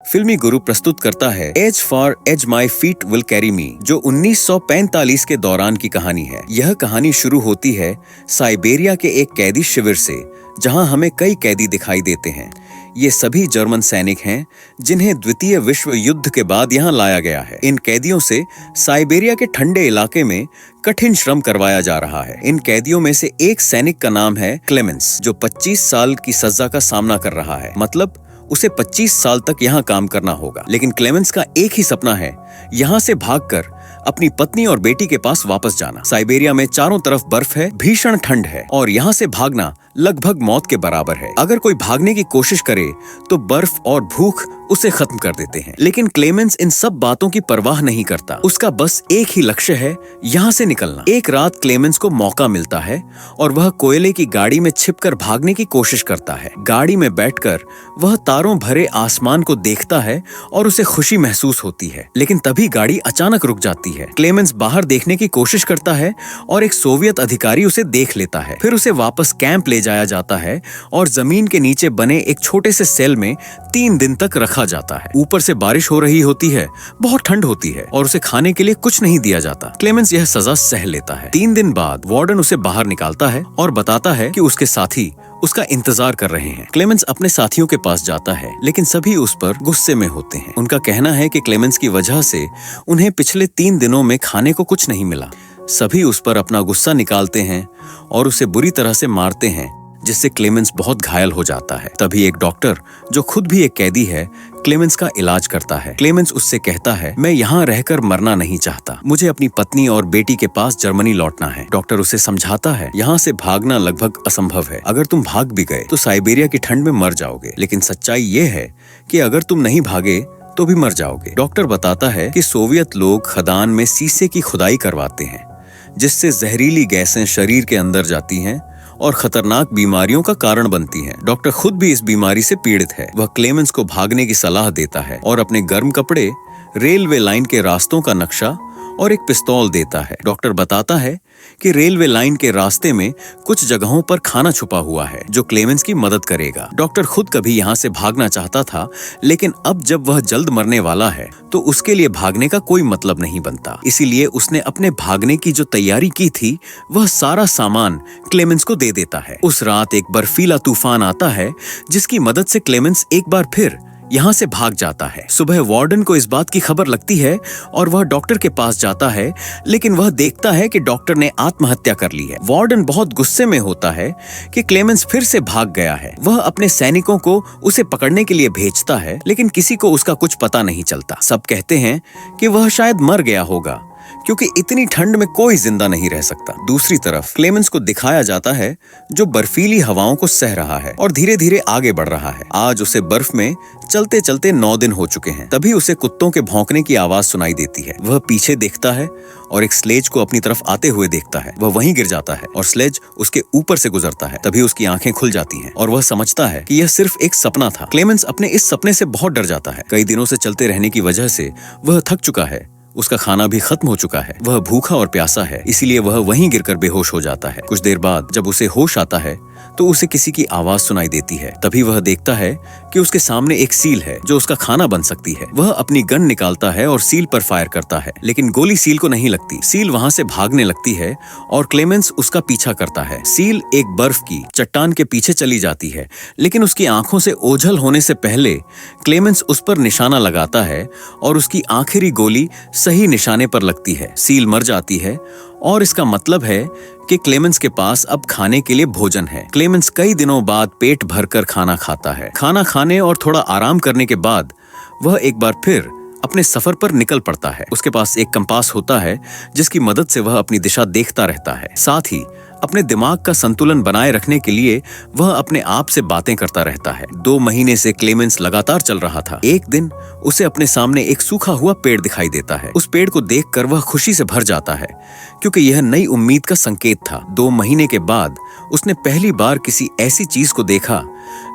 फिल्मी गुरु प्रस्तुत करता है as far as my feet will carry me, जो 1945 के दौरान की कहानी है। यह कहानी शुरू होती है साइबेरिया के एक कैदी शिविर से, जहां हमें कई कैदी दिखाई देते हैं। ये सभी जर्मन सैनिक हैं जिन्हें द्वितीय विश्व युद्ध के बाद यहाँ लाया गया है। इन कैदियों से साइबेरिया के ठंडे इलाके में कठिन श्रम करवाया जा रहा है। इन कैदियों में से एक सैनिक का नाम है क्लेमेंस, जो 25 साल की सजा का सामना कर रहा है। मतलब उसे 25 साल तक यहाँ काम करना होगा। लेकिन क्लेमेंस का एक ही सपना है, यहाँ से भागकर अपनी पत्नी और बेटी के पास वापस जाना। साइबेरिया में चारों तरफ बर्फ है, भीषण ठंड है और यहाँ से भागना लगभग मौत के बराबर है। अगर कोई भागने की कोशिश करे तो बर्फ और भूख उसे खत्म कर देते हैं। लेकिन क्लेमेंस इन सब बातों की परवाह नहीं करता। उसका बस एक ही लक्ष्य है, यहाँ से निकलना। एक रात क्लेमेंस को मौका मिलता है और वह कोयले की गाड़ी में छिपकर भागने की कोशिश करता है। गाड़ी में बैठकर वह तारों भरे आसमान को देखता है और उसे खुशी महसूस होती है। लेकिन तभी गाड़ी अचानक रुक जाती है। क्लेमेंस बाहर देखने की कोशिश करता है और एक सोवियत अधिकारी उसे देख लेता है। फिर उसे वापस कैंप ले जाया जाता है और जमीन के नीचे बने एक छोटे से सेल में 3 दिन तक रखा जाता है। ऊपर से बारिश हो रही होती है, बहुत ठंड होती है और उसे खाने के लिए कुछ नहीं दिया जाता। क्लेमेंस यह सजा सह लेता है। 3 दिन बाद वार्डन उसे बाहर निकालता है और बताता है कि उसके साथी उसका इंतजार कर रहे हैं। क्लेमेंस अपने साथियों के पास जाता है, लेकिन सभी उस पर गुस्से में होते हैं। उनका कहना है कि क्लेमेंस की वजह से उन्हें पिछले 3 दिनों में खाने को कुछ नहीं मिला। सभी उस पर अपना गुस्सा निकालते हैं और उसे बुरी तरह से मारते हैं, जिससे क्लेमेंस बहुत घायल हो जाता है। तभी एक डॉक्टर, जो खुद भी एक कैदी है, क्लेमेंस का इलाज करता है। क्लेमेंस उससे कहता है, मैं यहाँ रहकर मरना नहीं चाहता, मुझे अपनी पत्नी और बेटी के पास जर्मनी लौटना है। डॉक्टर उसे समझाता है, यहाँ से भागना लगभग असंभव है। अगर तुम भाग भी गए तो साइबेरिया की ठंड में मर जाओगे। लेकिन सच्चाई ये है कि अगर तुम नहीं भागे तो भी मर जाओगे। डॉक्टर बताता है कि सोवियत लोग खदान में शीशे की खुदाई करवाते हैं, जिससे जहरीली गैसें शरीर के अंदर जाती हैं और खतरनाक बीमारियों का कारण बनती हैं। डॉक्टर खुद भी इस बीमारी से पीड़ित है। वह क्लेमेंस को भागने की सलाह देता है और अपने गर्म कपड़े, रेलवे लाइन के रास्तों का नक्शा और एक पिस्तौल देता है। डॉक्टर बताता है कि रेलवे लाइन के रास्ते में कुछ जगहों पर खाना छुपा हुआ है, जो क्लेमेंस की मदद करेगा। डॉक्टर खुद कभी यहाँ से भागना चाहता था, लेकिन अब जब वह जल्द मरने वाला है तो उसके लिए भागने का कोई मतलब नहीं बनता। इसीलिए उसने अपने भागने की जो तैयारी की थी, वह सारा सामान क्लेमेंस को दे देता है। उस रात एक बर्फीला तूफान आता है, जिसकी मदद से क्लेमेंस एक बार फिर यहाँ से भाग जाता है। सुबह वार्डन को इस बात की खबर लगती है और वह डॉक्टर के पास जाता है, लेकिन वह देखता है कि डॉक्टर ने आत्महत्या कर ली है। वार्डन बहुत गुस्से में होता है कि क्लेमेंस फिर से भाग गया है। वह अपने सैनिकों को उसे पकड़ने के लिए भेजता है, लेकिन किसी को उसका कुछ पता नहीं चलता। सब कहते हैं कि वह शायद मर गया होगा, क्योंकि इतनी ठंड में कोई जिंदा नहीं रह सकता। दूसरी तरफ क्लेमेंस को दिखाया जाता है, जो बर्फीली हवाओं को सह रहा है और धीरे धीरे आगे बढ़ रहा है। आज उसे बर्फ में चलते चलते 9 दिन हो चुके हैं। तभी उसे कुत्तों के भौंकने की आवाज सुनाई देती है। वह पीछे देखता है और एक स्लेज को अपनी तरफ आते हुए देखता है। वह वहीं गिर जाता है और स्लेज उसके ऊपर से गुजरता है। तभी उसकी आंखें खुल जाती हैं और वह समझता है कि यह सिर्फ एक सपना था। क्लेमेंस अपने इस सपने से बहुत डर जाता है। कई दिनों से चलते रहने की वजह से वह थक चुका है। उसका खाना भी खत्म हो चुका है। वह भूखा और प्यासा है, इसीलिए वह वहीं गिरकर बेहोश हो जाता है। कुछ देर बाद जब उसे होश आता है तो उसे किसी की आवाज सुनाई देती है। तभी वह देखता है कि उसके सामने एक सील है, जो उसका खाना बन सकती है। वह अपनी गन निकालता है और सील पर फायर करता है, लेकिन गोली सील को नहीं लगती। सील वहां से भागने लगती है और क्लेमेंस उसका पीछा करता है। सील एक बर्फ की चट्टान के पीछे चली जाती है, लेकिन उसकी आंखों से ओझल होने से पहले क्लेमेंस उस पर निशाना लगाता है और उसकी आखिरी गोली सही निशाने पर लगती है। सील मर जाती है और इसका मतलब है कि क्लेमेंस के पास अब खाने के लिए भोजन है। क्लेमेंस कई दिनों बाद पेट भरकर खाना खाता है। खाना खाने और थोड़ा आराम करने के बाद वह एक बार फिर अपने सफर पर निकल पड़ता है। उसके पास एक कंपास होता है, जिसकी मदद से वह अपनी दिशा देखता रहता है। साथ ही अपने दिमाग का संतुलन बनाए रखने के लिए वह अपने आप से बातें करता रहता है। 2 महीने से क्लेमेंस लगातार चल रहा था। एक दिन उसे अपने सामने एक सूखा हुआ पेड़ दिखाई देता है। उस पेड़ को देखकर वह खुशी से भर जाता है, क्योंकि यह नई उम्मीद का संकेत था। 2 महीने के बाद उसने पहली बार किसी ऐसी चीज को देखा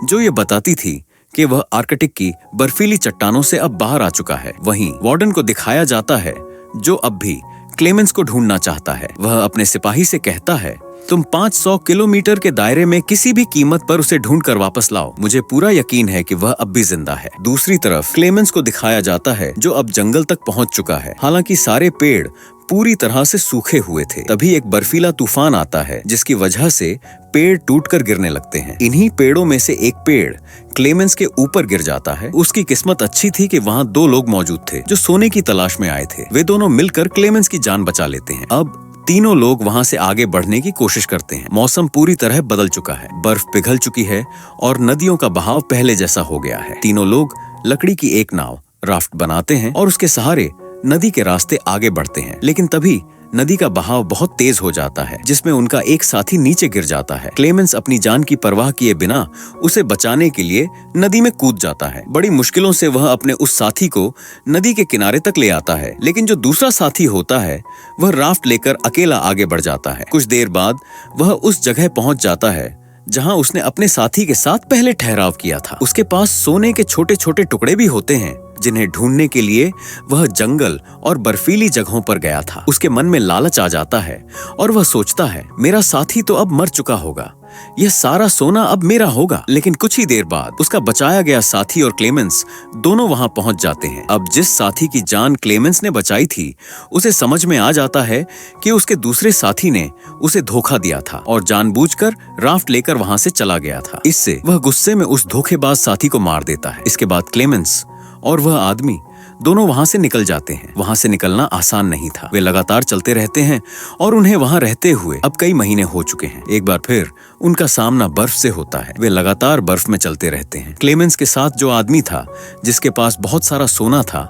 जो ये बताती थी कि वह आर्कटिक की बर्फीली चट्टानों से अब बाहर आ चुका है। वहीं वार्डन को दिखाया जाता है, जो अब भी क्लेमेंस को ढूंढना चाहता है। वह अपने सिपाही से कहता है तुम 500 किलोमीटर के दायरे में किसी भी कीमत पर उसे ढूंढ कर वापस लाओ। मुझे पूरा यकीन है कि वह अब भी जिंदा है। दूसरी तरफ क्लेमेंस को दिखाया जाता है जो अब जंगल तक पहुंच चुका है। हालांकि सारे पेड़ पूरी तरह से सूखे हुए थे। तभी एक बर्फीला तूफान आता है जिसकी वजह से पेड़ टूटकर गिरने लगते हैं। इन्हीं पेड़ों में से एक पेड़ क्लेमेंस के ऊपर गिर जाता है। उसकी किस्मत अच्छी थी कि वहाँ 2 लोग मौजूद थे जो सोने की तलाश में आए थे। वे दोनों मिलकर क्लेमेंस की जान बचा लेते हैं। अब तीनों लोग वहां से आगे बढ़ने की कोशिश करते हैं। मौसम पूरी तरह बदल चुका है, बर्फ पिघल चुकी है और नदियों का बहाव पहले जैसा हो गया है। तीनों लोग लकड़ी की एक नाव राफ्ट बनाते हैं और उसके सहारे नदी के रास्ते आगे बढ़ते हैं। लेकिन तभी नदी का बहाव बहुत तेज हो जाता है जिसमें उनका एक साथी नीचे गिर जाता है। क्लेमेंस अपनी जान की परवाह किए बिना उसे बचाने के लिए नदी में कूद जाता है। बड़ी मुश्किलों से वह अपने उस साथी को नदी के किनारे तक ले आता है, लेकिन जो दूसरा साथी होता है वह राफ्ट लेकर अकेला आगे बढ़ जाता है। कुछ देर बाद वह उस जगह पहुंच जाता है जहां उसने अपने साथी के साथ पहले ठहराव किया था। उसके पास सोने के छोटे छोटे टुकड़े भी होते हैं जिन्हें ढूंढने के लिए वह जंगल और बर्फीली जगहों पर गया था। उसके मन में लालच आ जाता है और वह सोचता है, मेरा साथी तो अब मर चुका होगा, यह सारा सोना अब मेरा होगा। लेकिन कुछ ही देर बाद उसका बचाया गया साथी और क्लेमेंस दोनों वहां पहुंच जाते हैं। अब जिस साथी की जान क्लेमेंस ने बचाई थी उसे समझ में आ जाता है कि उसके दूसरे साथी ने उसे धोखा दिया था और जानबूझकर राफ्ट लेकर वहां से चला गया था। इससे वह गुस्से में उस धोखेबाज साथी को मार देता है। इसके बाद क्लेमेंस और वह आदमी दोनों वहां से निकल जाते हैं। वहां से निकलना आसान नहीं था। वे लगातार चलते रहते हैं और उन्हें वहां रहते हुए अब कई महीने हो चुके हैं। एक बार फिर उनका सामना बर्फ से होता है। वे लगातार बर्फ में चलते रहते हैं। क्लेमेंस के साथ जो आदमी था जिसके पास बहुत सारा सोना था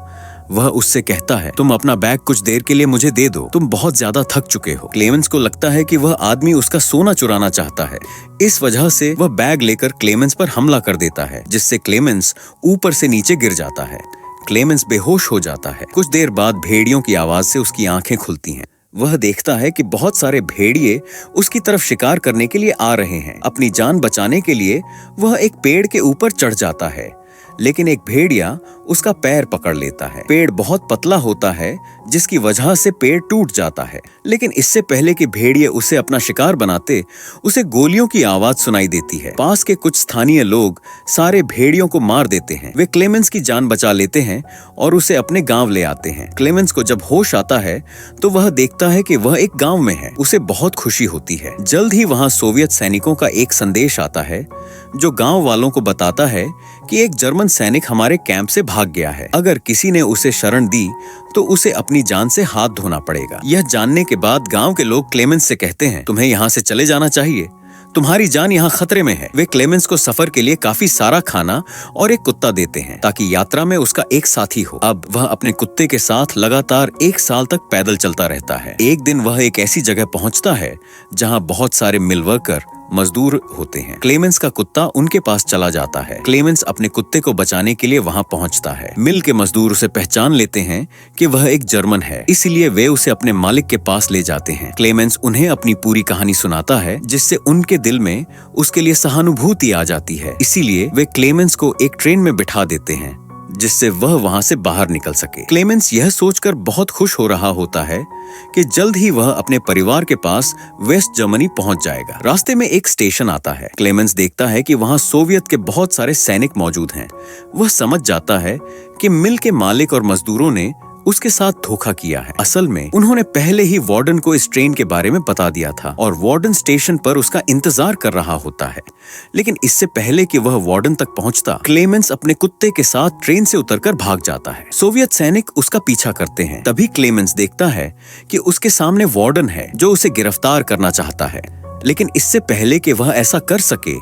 वह उससे कहता है, तुम अपना बैग कुछ देर के लिए मुझे दे दो, तुम बहुत ज्यादा थक चुके हो। क्लेमेंस को लगता है कि वह आदमी उसका सोना चुराना चाहता है। इस वजह से वह बैग लेकर क्लेमेंस पर हमला कर देता है जिससे क्लेमेंस ऊपर से नीचे गिर जाता है। क्लेमेंस बेहोश हो जाता है। कुछ देर बाद भेड़ियों की आवाज से उसकी आंखें खुलती हैं। वह देखता है कि बहुत सारे भेड़िए उसकी तरफ शिकार करने के लिए आ रहे हैं। अपनी जान बचाने के लिए वह एक पेड़ के ऊपर चढ़ जाता है, लेकिन एक भेड़िया उसका पैर पकड़ लेता है। पेड़ बहुत पतला होता है जिसकी वजह से पेड़ टूट जाता है। लेकिन इससे पहले कि भेड़िए उसे अपना शिकार बनाते, उसे गोलियों की आवाज सुनाई देती है। पास के कुछ स्थानीय लोग सारे भेड़ियों को मार देते हैं। वे क्लेमेंस की जान बचा लेते हैं और उसे अपने गांव ले आते हैं। क्लेमेंस को जब होश आता है तो वह देखता है कि वह एक गांव में है। उसे बहुत खुशी होती है। जल्द ही वहां सोवियत सैनिकों का एक संदेश आता है जो गांव वालों को बताता है कि एक जर्मन सैनिक हमारे कैंप से भाग गया है। अगर किसी ने उसे शरण दी तो उसे अपनी जान से हाथ धोना पड़ेगा। यह जानने के बाद गांव के लोग क्लेमेंस से कहते हैं, तुम्हें यहाँ से चले जाना चाहिए, तुम्हारी जान यहाँ खतरे में है। वे क्लेमेंस को सफर के लिए काफी सारा खाना और एक कुत्ता देते हैं ताकि यात्रा में उसका एक साथी हो। अब वह अपने कुत्ते के साथ लगातार 1 साल तक पैदल चलता रहता है। एक दिन वह एक ऐसी जगह पहुंचता है जहां बहुत सारे मिल वर्कर मजदूर होते हैं। क्लेमेंस का कुत्ता उनके पास चला जाता है। क्लेमेंस अपने कुत्ते को बचाने के लिए वहां पहुंचता है। मिल के मजदूर उसे पहचान लेते हैं कि वह एक जर्मन है, इसलिए वे उसे अपने मालिक के पास ले जाते हैं। क्लेमेंस उन्हें अपनी पूरी कहानी सुनाता है जिससे उनके दिल में उसके लिए सहानुभूति आ जाती है। इसीलिए वे क्लेमेंस को एक ट्रेन में बिठा देते हैं जिससे वह वहां से बाहर निकल सके। क्लेमेंस यह सोचकर बहुत खुश हो रहा होता है कि जल्द ही वह अपने परिवार के पास वेस्ट जर्मनी पहुंच जाएगा। रास्ते में एक स्टेशन आता है। क्लेमेंस देखता है कि वहां सोवियत के बहुत सारे सैनिक मौजूद हैं। वह समझ जाता है कि मिल के मालिक और मजदूरों ने उसके साथ धोखा किया है। असल में उन्होंने पहले ही वार्डन को इस ट्रेन के बारे में बता दिया था और वार्डन स्टेशन पर उसका इंतजार कर रहा होता है। लेकिन इससे पहले कि वह वार्डन तक पहुंचता, क्लेमेंस अपने कुत्ते के साथ ट्रेन से उतरकर भाग जाता है। सोवियत सैनिक उसका पीछा करते हैं। तभी क्लेमेंस देखता है कि उसके सामने वार्डन है जो उसे गिरफ्तार करना चाहता है। लेकिन इससे पहले कि वह ऐसा कर सके,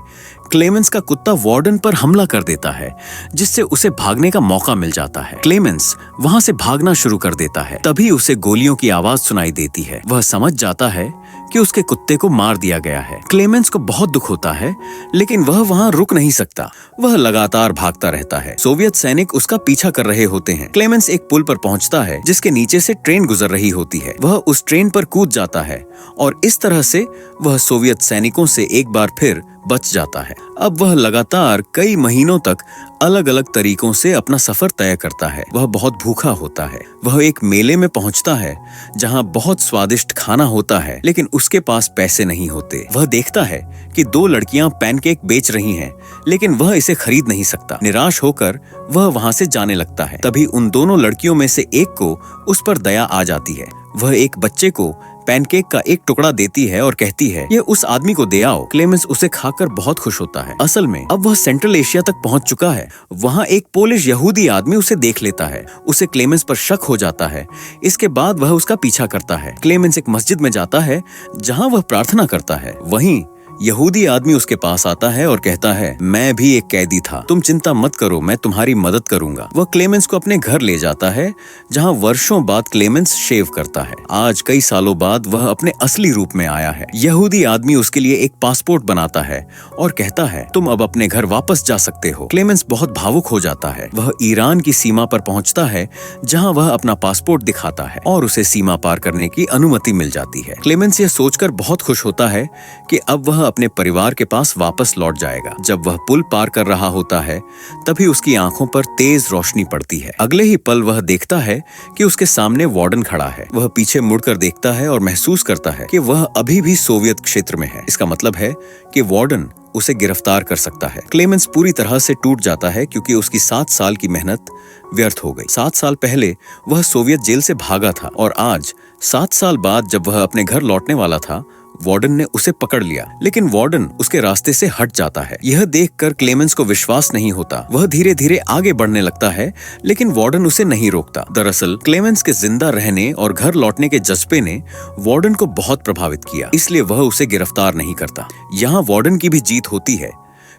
क्लेमेंस का कुत्ता वार्डन पर हमला कर देता है जिससे उसे भागने का मौका मिल जाता है। क्लेमेंस वहां से भागना शुरू कर देता है। तभी उसे गोलियों की आवाज सुनाई देती है। वह समझ जाता है कि उसके कुत्ते को मार दिया गया है। क्लेमेंस को बहुत दुख होता है, लेकिन वह वहां रुक नहीं सकता। वह लगातार भागता रहता है। सोवियत सैनिक उसका पीछा कर रहे होते हैं। क्लेमेंस एक पुल पर पहुंचता है जिसके नीचे से ट्रेन गुजर रही होती है। वह उस ट्रेन पर कूद जाता है और इस तरह से वह सोवियत सैनिकों से एक बार फिर बच जाता है। अब वह लगातार कई महीनों तक अलग अलग तरीकों से अपना सफर तय करता है। वह बहुत भूखा होता है। वह एक मेले में पहुंचता है जहां बहुत स्वादिष्ट खाना होता है, लेकिन उसके पास पैसे नहीं होते। वह देखता है कि दो लड़कियां पैनकेक बेच रही हैं, लेकिन वह इसे खरीद नहीं सकता। निराश होकर वह वहां से जाने लगता है। तभी उन दोनों लड़कियों में से एक को उस पर दया आ जाती है। वह एक बच्चे को पैनकेक का एक टुकड़ा देती है और कहती है, ये उस आदमी को दे आओ। क्लेमेंस उसे खाकर बहुत खुश होता है। असल में अब वह सेंट्रल एशिया तक पहुंच चुका है। वहां एक पोलिश यहूदी आदमी उसे देख लेता है। उसे क्लेमेंस पर शक हो जाता है। इसके बाद वह उसका पीछा करता है। क्लेमेंस एक मस्जिद में जाता है जहां वह प्रार्थना करता है। वहीं यहूदी आदमी उसके पास आता है और कहता है, मैं भी एक कैदी था, तुम चिंता मत करो, मैं तुम्हारी मदद करूंगा। वह क्लेमेंस को अपने घर ले जाता है जहां वर्षों बाद क्लेमेंस शेव करता है। आज कई सालों बाद वह अपने असली रूप में आया है। यहूदी आदमी उसके लिए एक पासपोर्ट बनाता है और कहता है, तुम अब अपने घर वापस जा सकते हो। क्लेमेंस बहुत भावुक हो जाता है। वह ईरान की सीमा पर पहुंचता है जहां वह अपना पासपोर्ट दिखाता है और उसे सीमा पार करने की अनुमति मिल जाती है। क्लेमेंस यह सोचकर बहुत खुश होता है कि अब वह अपने परिवार के पास वापस लौट जाएगा। जब वह पुल पार कर रहा होता है तभी उसकी आंखों पर तेज रोशनी पड़ती है। अगले ही पल वह देखता है कि उसके सामने वार्डन खड़ा है। वह पीछे मुड़कर देखता है और महसूस करता है कि वह अभी भी सोवियत क्षेत्र में है। इसका मतलब है कि वार्डन उसे गिरफ्तार कर सकता है। क्लेमेंस पूरी तरह से टूट जाता है क्योंकि उसकी 7 साल की मेहनत व्यर्थ हो गई। 7 साल पहले वह सोवियत जेल से भागा था और आज 7 साल बाद जब वह अपने घर लौटने वाला था, वार्डन ने उसे पकड़ लिया। लेकिन वार्डन उसके रास्ते से हट जाता है। यह देखकर क्लेमेंस को विश्वास नहीं होता। वह धीरे धीरे आगे बढ़ने लगता है, लेकिन वार्डन उसे नहीं रोकता। दरअसल क्लेमेंस के जिंदा रहने और घर लौटने के जज्बे ने वार्डन को बहुत प्रभावित किया, इसलिए वह उसे गिरफ्तार नहीं करता। यहाँ वार्डन की भी जीत होती है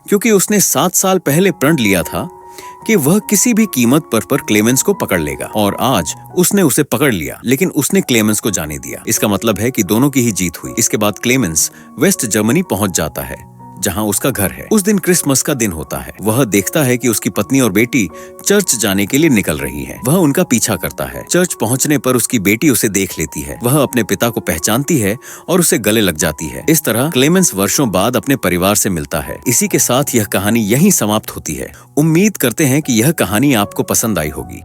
क्योंकि उसने 7 साल पहले प्रण लिया था कि वह किसी भी कीमत पर क्लेमेंस को पकड़ लेगा और आज उसने उसे पकड़ लिया, लेकिन उसने क्लेमेंस को जाने दिया। इसका मतलब है कि दोनों की ही जीत हुई। इसके बाद क्लेमेंस वेस्ट जर्मनी पहुंच जाता है जहां उसका घर है। उस दिन क्रिसमस का दिन होता है। वह देखता है कि उसकी पत्नी और बेटी चर्च जाने के लिए निकल रही हैं। वह उनका पीछा करता है। चर्च पहुंचने पर उसकी बेटी उसे देख लेती है। वह अपने पिता को पहचानती है और उसे गले लग जाती है। इस तरह क्लेमेंस वर्षों बाद अपने परिवार से मिलता है। इसी के साथ यह कहानी यहीं समाप्त होती है। उम्मीद करते हैं कि यह कहानी आपको पसंद आई होगी।